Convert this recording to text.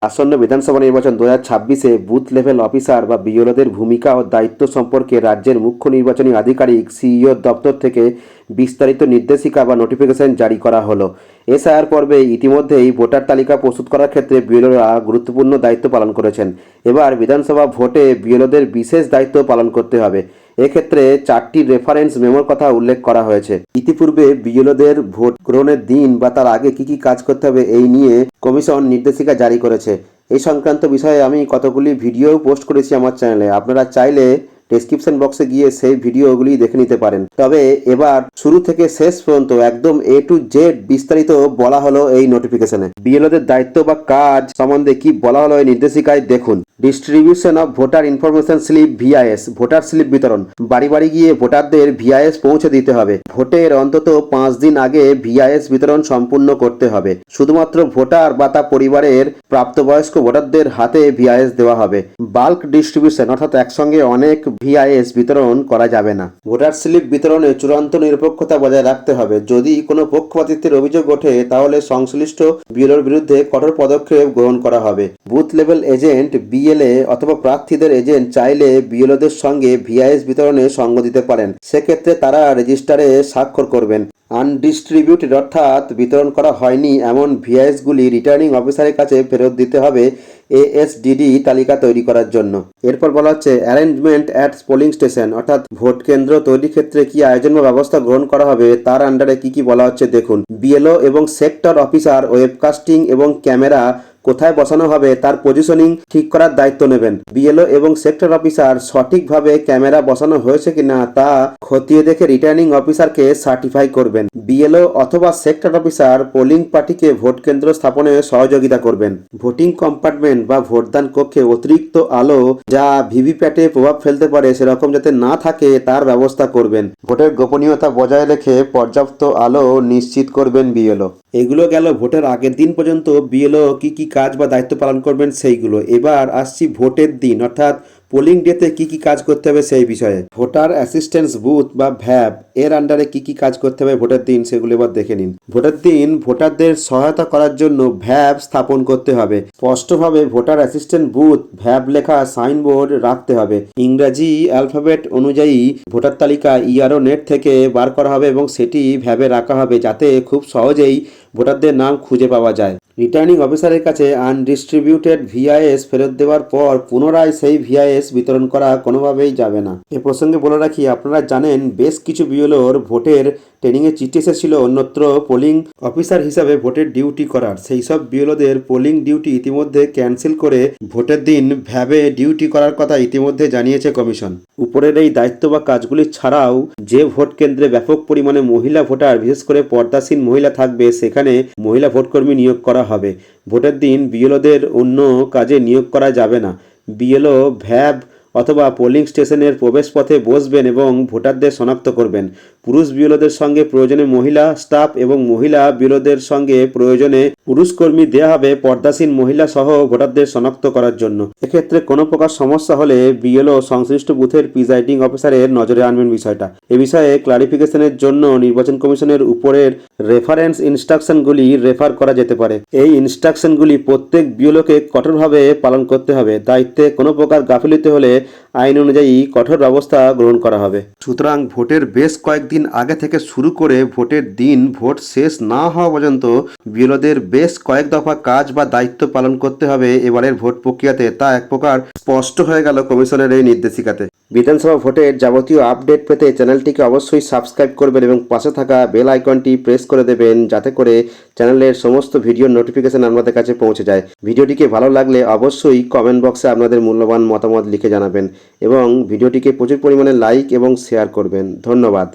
আসন্ন বিধানসভা নির্বাচন 2026-এ বুথ লেভেল অফিসার বা বিএলওদের ভূমিকা ও দায়িত্ব সম্পর্কে রাজ্যের মুখ্য নির্বাচনী আধিকারিক সিইওর দপ্তর থেকে বিস্তারিত নির্দেশিকা বা নোটিফিকেশন জারি করা হলো। এসআইআর পর্বে ইতিমধ্যেই ভোটার তালিকা প্রস্তুত করার ক্ষেত্রে বিএলওরা গুরুত্বপূর্ণ দায়িত্ব পালন করেছেন। এবার বিধানসভা ভোটে বিএলওদের বিশেষ দায়িত্ব পালন করতে হবে। এক্ষেত্রে 4টি রেফারেন্স মেমোর কথা উল্লেখ করা হয়েছে। ইতিপূর্বে বিএলওদের ভোট গ্রহণের দিন বা তার আগে কি কি কাজ করতে হবে এই নিয়ে কমিশন নির্দেশিকা জারি করেছে। এই সংক্রান্ত বিষয়ে আমি কতগুলি ভিডিও পোস্ট করেছি আমার চ্যানেলে, আপনারা চাইলে ডেসক্রিপশন বক্সে গিয়ে সেই ভিডিওগুলি দেখে নিতে পারেন। তবে এবার শুরু থেকে শেষ পর্যন্ত একদম A to Z বিস্তারিত বলা হলো এই নোটিফিকেশনে। বিএলওদের দায়িত্ব বা কাজ সম্বন্ধে কি বলা হলো এই নির্দেশিকায় দেখুন। Distribution of voter information slip VIS, voter slip বিতরণ। বাড়ি বাড়ি গিয়ে ভোটারদের ভিআইএস পৌঁছে দিতে হবে। ভোটের অন্তত 5 দিন আগে ভিআইএস বিতরণ সম্পূর্ণ করতে হবে। শুধুমাত্র ভোটার বা তার পরিবারের প্রাপ্তবয়স্ক ভোটারদের হাতে ভিআইএস দেওয়া হবে। বাল্ক ডিস্ট্রিবিউশন অর্থাৎ একসঙ্গে অনেক ভিআইএস বিতরণ করা যাবে না। ভোটার স্লিপ বিতরণে চূড়ান্ত নিরপেক্ষতা বজায় রাখতে হবে। যদি কোনো পক্ষপাতিত্বের অভিযোগ ওঠে তাহলে সংশ্লিষ্ট বিএলওর বিরুদ্ধে কঠোর পদক্ষেপ গ্রহণ করা হবে। বুথ লেভেল এজেন্ট বিএলএ অথবা প্রার্থীদের এজেন্ট চাইলে বিএলওদের সঙ্গে ভিআইএস বিতরণে সঙ্গ দিতে পারেন। সেক্ষেত্রে তারা রেজিস্টারে স্বাক্ষর করবেন। আনডিস্ট্রিবিউটেড অর্থাৎ বিতরণ করা হয়নি এমন ভিআইএসগুলি রিটার্নিং অফিসারের কাছে ফেরত দিতে হবে এএসডিডি তালিকা তৈরি করার জন্য। এরপর বলা হচ্ছে অ্যারেঞ্জমেন্ট অ্যাট পোলিং স্টেশন অর্থাৎ ভোট কেন্দ্র তৈরির ক্ষেত্রে কি আয়োজন বা ব্যবস্থা গ্রহণ করা হবে তার আন্ডারে কি কি বলা হচ্ছে দেখুন। বিএলও এবং সেক্টর অফিসার ওয়েবকাস্টিং এবং ক্যামেরা কোথায় বসানো হবে তার পজিশনিং ঠিক করার দায়িত্ব নেবেন। বিএলও এবং সেক্টর অফিসার সঠিকভাবে ক্যামেরা বসানো হয়েছে কিনা তা খতিয়ে দেখে রিটার্নিং অফিসারকে সার্টিফাই করবেন। বিএলও অথবা সেক্টর অফিসার পোলিং পার্টিকে ভোট কেন্দ্র স্থাপনে সহযোগিতা করবেন। ভোটিং কম্পার্টমেন্ট বা ভোটদান কক্ষে অতিরিক্ত আলো যা ভিভিপ্যাটে প্রভাব ফেলতে পারে সেরকম যাতে না থাকে তার ব্যবস্থা করবেন। ভোটের গোপনীয়তা বজায় রেখে পর্যাপ্ত আলো নিশ্চিত করবেন বিএলও। এগুলো গেল ভোটের আগের দিন পর্যন্ত বিএলও কি কি কাজ বা দায়িত্ব পালন করবেন সেইগুলো। এবার আসছি ভোটের দিন অর্থাৎ পোলিং ডেতে কি কি কাজ করতে হবে সেই বিষয়ে। ভোটার অ্যাসিস্ট্যান্স বুথ বা ভ্যাব এর আন্ডারে কি কি কাজ করতে হবে ভোটের দিন সেগুলো এবার দেখে নিন। ভোটের দিন ভোটারদের সহায়তা করার জন্য ভ্যাব স্থাপন করতে হবে। স্পষ্টভাবে ভোটার অ্যাসিস্ট্যান্ট বুথ ভ্যাব লেখা সাইনবোর্ড রাখতে হবে। ইংরাজি অ্যালফাবেট অনুযায়ী ভোটার তালিকা ইআরও নেট থেকে বার করা হবে এবং সেটি ভ্যাবে রাখা হবে যাতে খুব সহজেই ভোটারদের নাম খুঁজে পাওয়া যায়। রিটার্নিং অফিসারের কাছে আনডিস্ট্রিবিউটেড ভিআইএস ফেরত দেওয়ার পর পুনরায় সেই ভিআইএস বিতরণ করা কোনোভাবেই যাবে না। এ প্রসঙ্গে বলে রাখি, আপনারা জানেন বেশ কিছু বিএলওর ভোটের ট্রেনিংয়ে চিঠি এসেছিল অন্যত্র পোলিং অফিসার হিসাবে ভোটের ডিউটি করার। সেই সব বিএলওদের পোলিং ডিউটি ইতিমধ্যে ক্যান্সেল করে ভোটের দিন ভ্যাবে ডিউটি করার কথা ইতিমধ্যে জানিয়েছে কমিশন। উপরের এই দায়িত্ব বা কাজগুলি ছাড়াও যে ভোট কেন্দ্রে ব্যাপক পরিমাণে মহিলা ভোটার বিশেষ করে পর্দাসীন মহিলা থাকবে সেখানে মহিলা ভোটকর্মী নিয়োগ করা হবে। ভোটের দিন বিএলওদের অন্য কাজে নিয়োগ করা যাবে না। বিএলও ভ্যাব অথবা পোলিং স্টেশনের প্রবেশপথে বসবেন এবং ভোটারদের শনাক্ত করবেন। পুরুষ বিএলওদের সঙ্গে প্রয়োজনে মহিলা স্টাফ এবং মহিলা বিএলওদের সঙ্গে প্রয়োজনে পুরুষ কর্মী দেওয়া হবে পর্দাসীন মহিলা সহ ভোটারদের শনাক্ত করার জন্য। এক্ষেত্রে কোনো প্রকার সমস্যা হলে বিএলও সংশ্লিষ্ট বুথের প্রিজাইডিং অফিসারের নজরে আনবেন বিষয়টা। এ বিষয়ে ক্লারিফিকেশনের জন্য নির্বাচন কমিশনের উপরের রেফারেন্স ইনস্ট্রাকশনগুলি রেফার করা যেতে পারে। এই ইনস্ট্রাকশনগুলি প্রত্যেক বিএলওকে কঠোরভাবে পালন করতে হবে। দায়িত্বে কোনো প্রকার গাফিলতি হলে আইন অনুযায়ী কঠোর ব্যবস্থা গ্রহণ করা হবে। সুতরাং ভোটের বেশ কয়েকদিন আগে থেকে শুরু করে ভোটের দিন ভোট শেষ না হওয়া পর্যন্ত বিএলওদের বেশ কয়েক দফা কাজ বা দায়িত্ব পালন করতে হবে এবারের ভোট প্রক্রিয়াতে, তা এক প্রকার স্পষ্ট হয়ে গেল কমিশনের এই নির্দেশিকাতে। বিধানসভা ভোটের যাবতীয় আপডেট পেতে চ্যানেলটিকে অবশ্যই সাবস্ক্রাইব করবেন এবং পাশে থাকা বেল আইকনটি প্রেস করে দেবেন যাতে করে চ্যানেলের সমস্ত ভিডিওর নোটিফিকেশন আপনাদের কাছে পৌঁছে যায়। ভিডিওটিকে ভালো লাগলে অবশ্যই কমেন্ট বক্সে আপনাদের মূল্যবান মতামত লিখে জানাবেন এবং ভিডিওটিকে প্রচুর পরিমাণে লাইক এবং শেয়ার করবেন। ধন্যবাদ।